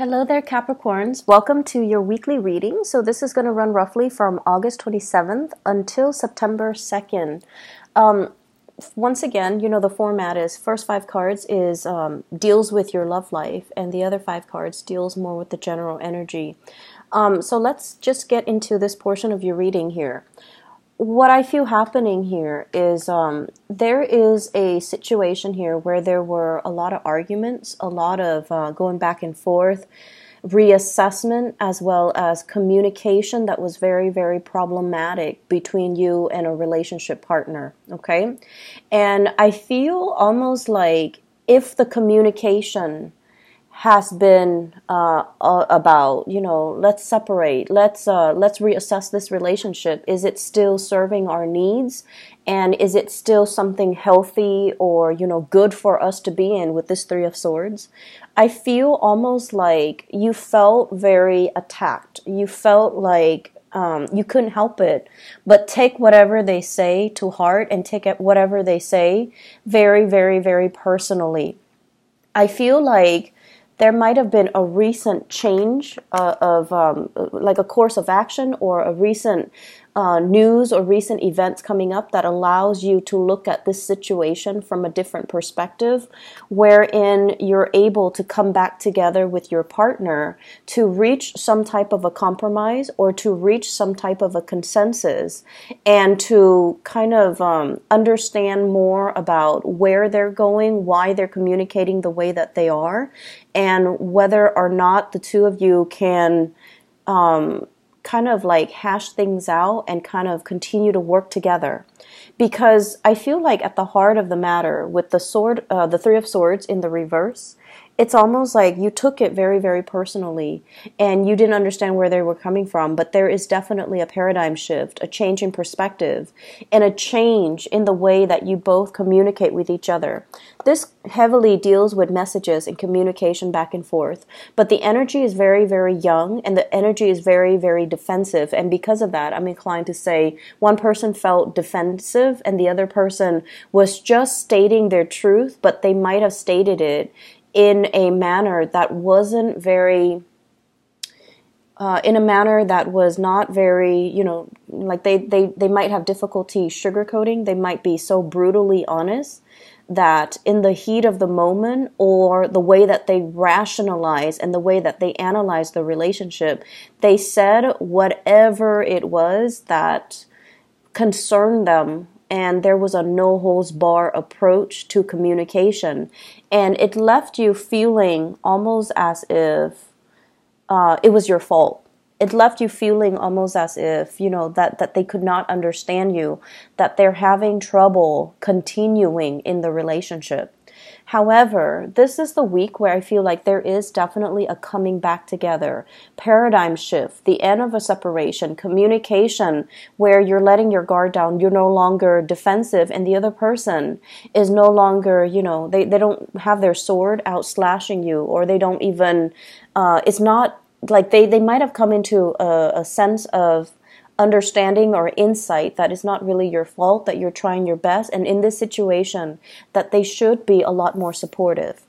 Hello there, Capricorns. Welcome to your weekly reading. So this is going to run roughly from August 27th until September 2nd. Once again, the format is first five cards is deals with your love life, and the other five cards deals more with the general energy. So let's just get into this portion of your reading here. What I feel happening here is there is a situation here where there were a lot of arguments, a lot of going back and forth, reassessment, as well as communication that was very, very problematic between you and a relationship partner, okay? And I feel almost like if the communication has been about, let's separate, let's reassess this relationship. Is it still serving our needs? And is it still something healthy or, good for us to be in with this Three of Swords? I feel almost like you felt very attacked. You felt like you couldn't help it, but take whatever they say to heart and take whatever they say very, very, very personally. I feel like there might have been a recent change of like a course of action or a recent news or recent events coming up that allows you to look at this situation from a different perspective, wherein you're able to come back together with your partner to reach some type of a compromise or to reach some type of a consensus and to kind of understand more about where they're going, why they're communicating the way that they are, and whether or not the two of you can kind of like hash things out and kind of continue to work together. Because I feel like at the heart of the matter with the Three of Swords in the reverse, it's almost like you took it very, very personally and you didn't understand where they were coming from. But there is definitely a paradigm shift, a change in perspective, and a change in the way that you both communicate with each other. This heavily deals with messages and communication back and forth. But the energy is very, very young and the energy is very, very defensive. And because of that, I'm inclined to say one person felt defensive and the other person was just stating their truth, but they might have stated it in a manner that wasn't very, in a manner that was not very, like they might have difficulty sugarcoating. They might be so brutally honest that in the heat of the moment or the way that they rationalize and the way that they analyze the relationship, they said whatever it was that concerned them. And there was a no-holds-bar approach to communication. And it left you feeling almost as if it was your fault. It left you feeling almost as if, that they could not understand you, that they're having trouble continuing in the relationship. However, this is the week where I feel like there is definitely a coming back together, paradigm shift, the end of a separation, communication where you're letting your guard down, you're no longer defensive, and the other person is no longer, they don't have their sword out slashing you, or they don't even, it's not like they might have come into a sense of understanding or insight that is not really your fault, that you're trying your best, and in this situation that they should be a lot more supportive.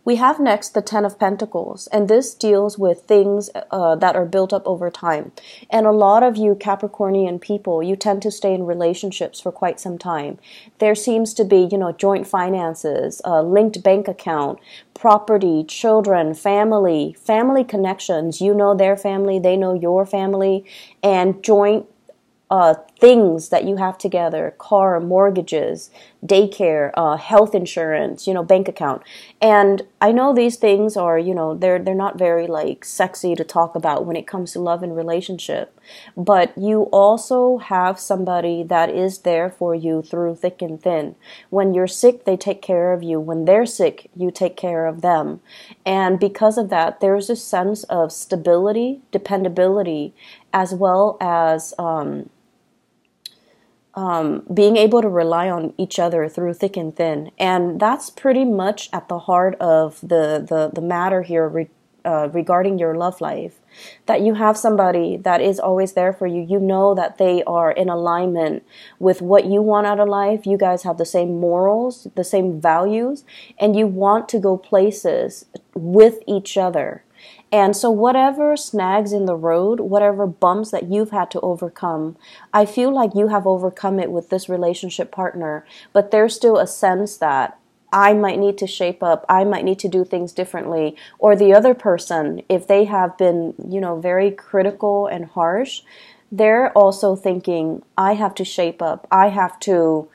We have next the Ten of Pentacles, and this deals with things that are built up over time. And a lot of you Capricornian people, you tend to stay in relationships for quite some time. There seems to be, joint finances, linked bank account, property, children, family connections. You know their family, they know your family, and joint things that you have together, car, mortgages, daycare, health insurance, bank account. And I know these things are, they're not very like sexy to talk about when it comes to love and relationship. But you also have somebody that is there for you through thick and thin. When you're sick, they take care of you. When they're sick, you take care of them. And because of that, there's a sense of stability, dependability, as well as being able to rely on each other through thick and thin. And that's pretty much at the heart of the matter here regarding your love life, that you have somebody that is always there for you. You know that they are in alignment with what you want out of life. You guys have the same morals, the same values, and you want to go places with each other. And so whatever snags in the road, whatever bumps that you've had to overcome, I feel like you have overcome it with this relationship partner. But there's still a sense that I might need to shape up, I might need to do things differently. Or the other person, if they have been, very critical and harsh, they're also thinking, I have to shape up, I have to,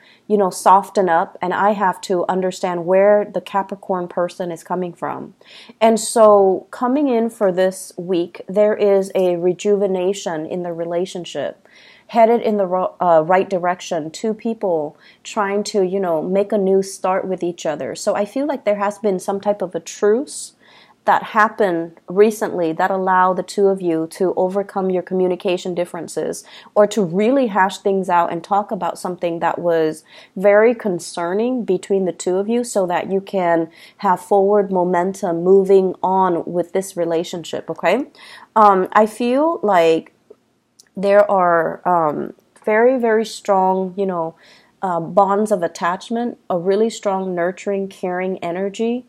soften up, and I have to understand where the Capricorn person is coming from. And so coming in for this week, there is a rejuvenation in the relationship, headed in the right direction, two people trying to, make a new start with each other. So I feel like there has been some type of a truce that happened recently that allow the two of you to overcome your communication differences, or to really hash things out and talk about something that was very concerning between the two of you, so that you can have forward momentum moving on with this relationship, okay? I feel like there are very, very strong, bonds of attachment, a really strong, nurturing, caring energy.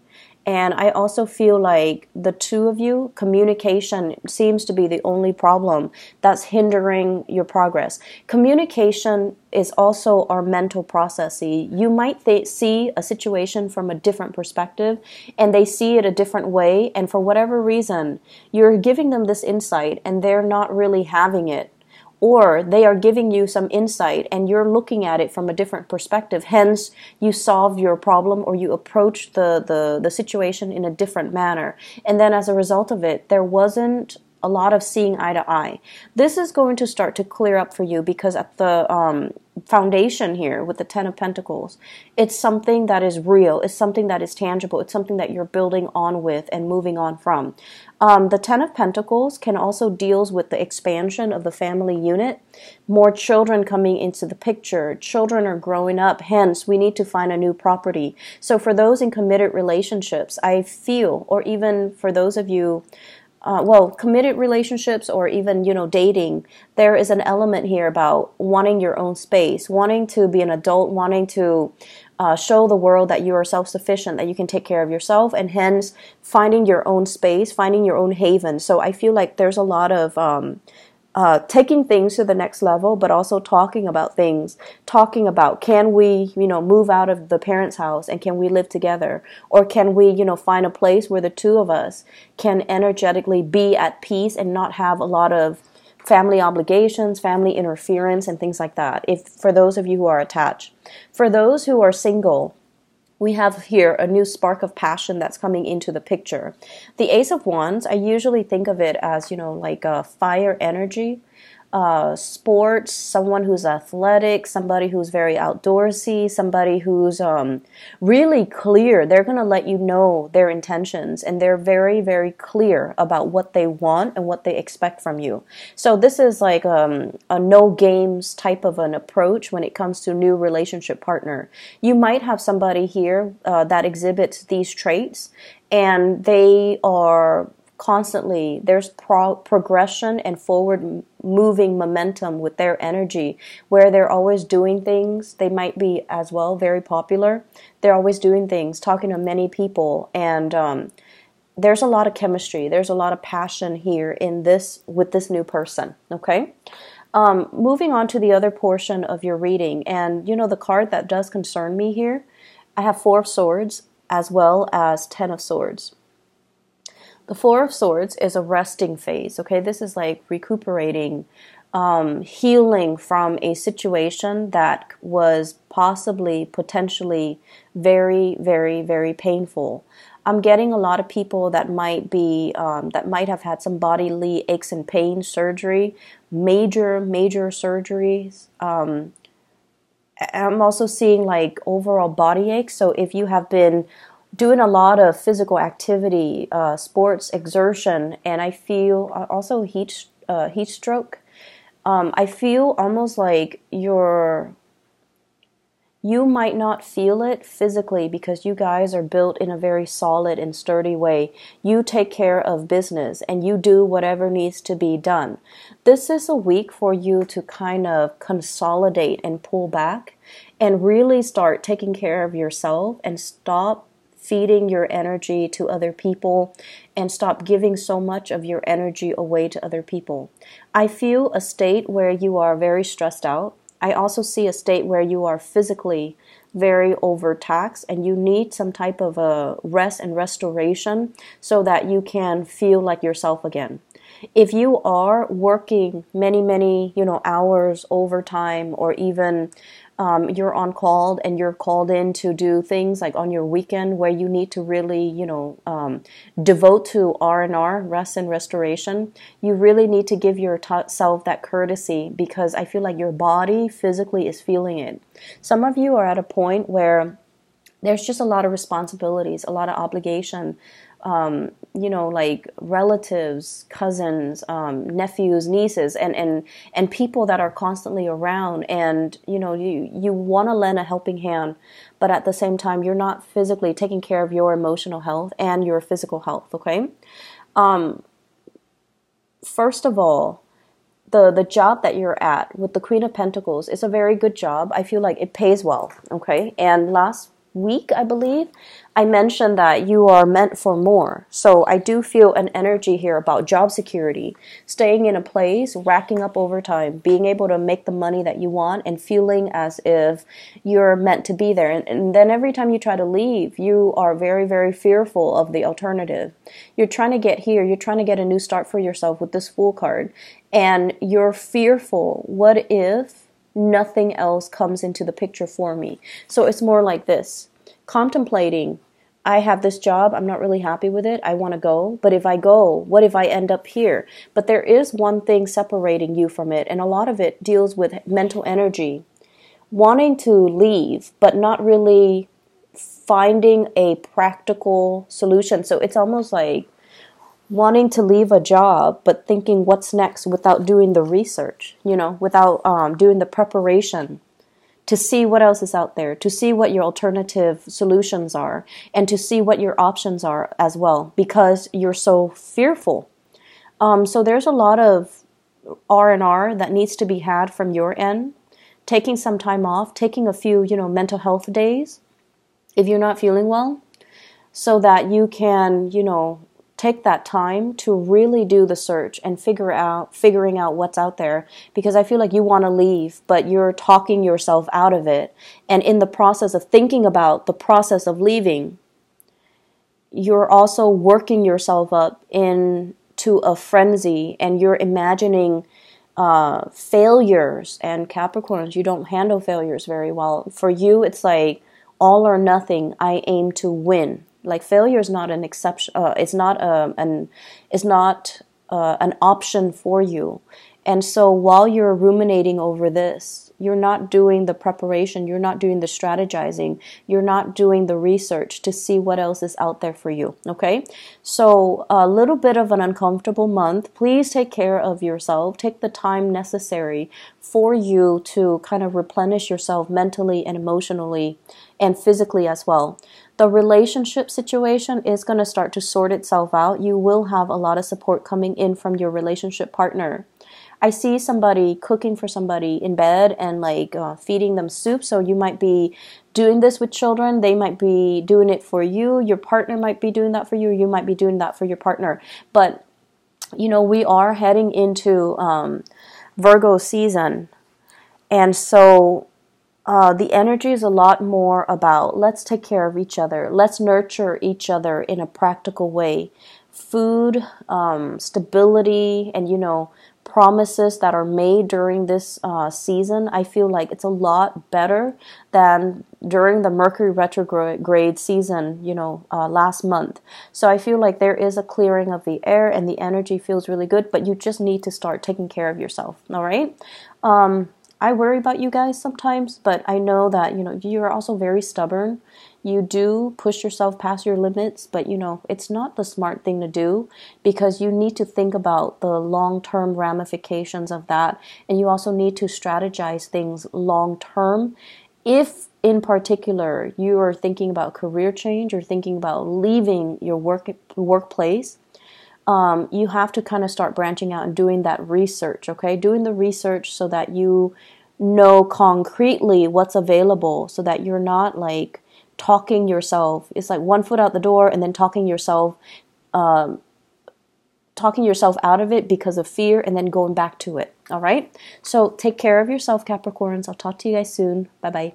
And I also feel like the two of you, communication seems to be the only problem that's hindering your progress. Communication is also our mental processing. You might see a situation from a different perspective, and they see it a different way. And for whatever reason, you're giving them this insight and they're not really having it. Or they are giving you some insight and you're looking at it from a different perspective. Hence, you solve your problem, or you approach the situation in a different manner. And then as a result of it, there wasn't a lot of seeing eye to eye. This is going to start to clear up for you, because at the foundation here with the Ten of Pentacles, it's something that is real. It's something that is tangible. It's something that you're building on with and moving on from. The Ten of Pentacles can also deals with the expansion of the family unit. More children coming into the picture. Children are growing up. Hence, we need to find a new property. So for those in committed relationships, I feel, or even for those of you committed relationships, or even, dating, there is an element here about wanting your own space, wanting to be an adult, wanting to show the world that you are self-sufficient, that you can take care of yourself, and hence finding your own space, finding your own haven. So I feel like there's a lot of taking things to the next level, but also talking about things, talking about, can we, move out of the parents' house and can we live together? Or can we, find a place where the two of us can energetically be at peace and not have a lot of family obligations, family interference, and things like that, if for those of you who are attached. For those who are single, we have here a new spark of passion that's coming into the picture. The Ace of Wands, I usually think of it as, like a fire energy, sports, someone who's athletic, somebody who's very outdoorsy, somebody who's really clear. They're going to let you know their intentions, and they're very, very clear about what they want and what they expect from you. So this is like a no games type of an approach when it comes to new relationship partner. You might have somebody here that exhibits these traits, and they are constantly, there's progression and forward moving momentum with their energy, where they're always doing things. They might be as well very popular. They're always doing things, talking to many people, and there's a lot of chemistry. There's a lot of passion here in this, with this new person, okay? Moving on to the other portion of your reading, and the card that does concern me here, I have Four of Swords as well as Ten of Swords. The Four of Swords is a resting phase, okay? This is like recuperating, healing from a situation that was possibly, potentially very, very, very painful. I'm getting a lot of people that might be, that might have had some bodily aches and pains, surgery, major surgeries. I'm also seeing like overall body aches. So if you have been doing a lot of physical activity, sports, exertion, and I feel also heat stroke. I feel almost like you're You might not feel it physically because you guys are built in a very solid and sturdy way. You take care of business and you do whatever needs to be done. This is a week for you to kind of consolidate and pull back and really start taking care of yourself and stop feeding your energy to other people and stop giving so much of your energy away to other people. I feel a state where you are very stressed out. I also see a state where you are physically very overtaxed and you need some type of a rest and restoration so that you can feel like yourself again. If you are working many, hours overtime, or even you're on call and you're called in to do things like on your weekend where you need to really, devote to R&R, rest and restoration, you really need to give yourself that courtesy, because I feel like your body physically is feeling it. Some of you are at a point where there's just a lot of responsibilities, a lot of obligation, like relatives, cousins, nephews, nieces, and people that are constantly around, and you want to lend a helping hand, but at the same time you're not physically taking care of your emotional health and your physical health. Okay. First of all, the job that you're at with the Queen of Pentacles is a very good job. I feel like it pays well. Okay. And last week, I believe, I mentioned that you are meant for more. So I do feel an energy here about job security, staying in a place, racking up overtime, being able to make the money that you want, and feeling as if you're meant to be there. And then every time you try to leave, you are very, very fearful of the alternative. You're trying to get here. You're trying to get a new start for yourself with this Fool card. And you're fearful. What if nothing else comes into the picture for me? So it's more like this. Contemplating, I have this job, I'm not really happy with it, I want to go, but if I go, what if I end up here? But there is one thing separating you from it, and a lot of it deals with mental energy. Wanting to leave, but not really finding a practical solution. So it's almost like wanting to leave a job, but thinking what's next without doing the research, without doing the preparation to see what else is out there, to see what your alternative solutions are, and to see what your options are as well, because you're so fearful. So there's a lot of R&R that needs to be had from your end. Taking some time off, taking a few, mental health days if you're not feeling well, so that you can, take that time to really do the search and figuring out what's out there, because I feel like you want to leave, but you're talking yourself out of it. And in the process of thinking about the process of leaving, you're also working yourself up into a frenzy, and you're imagining failures. And Capricorns, you don't handle failures very well. For you, it's like all or nothing. I aim to win. Like failure is not an exception. It's not an option for you. And so while you're ruminating over this, you're not doing the preparation, you're not doing the strategizing, you're not doing the research to see what else is out there for you. Okay, so a little bit of an uncomfortable month. Please take care of yourself. Take the time necessary for you to kind of replenish yourself mentally and emotionally and physically as well. The relationship situation is going to start to sort itself out. You will have a lot of support coming in from your relationship partner. I see somebody cooking for somebody in bed and feeding them soup. So you might be doing this with children. They might be doing it for you. Your partner might be doing that for you. You might be doing that for your partner. But, we are heading into Virgo season. And so the energy is a lot more about let's take care of each other. Let's nurture each other in a practical way. Food, stability, and, promises that are made during this season. I feel like it's a lot better than during the Mercury retrograde season, last month. So I feel like there is a clearing of the air and the energy feels really good, but you just need to start taking care of yourself. All right. I worry about you guys sometimes, but I know that, you're also very stubborn. You do push yourself past your limits, but, it's not the smart thing to do, because you need to think about the long-term ramifications of that. And you also need to strategize things long-term If in particular you are thinking about career change or thinking about leaving your workplace, you have to kind of start branching out and doing that research, okay? Doing the research so that you know concretely what's available, so that you're not like talking yourself. It's like one foot out the door and then talking yourself out of it because of fear and then going back to it. All right? So take care of yourself, Capricorns. I'll talk to you guys soon. Bye-bye.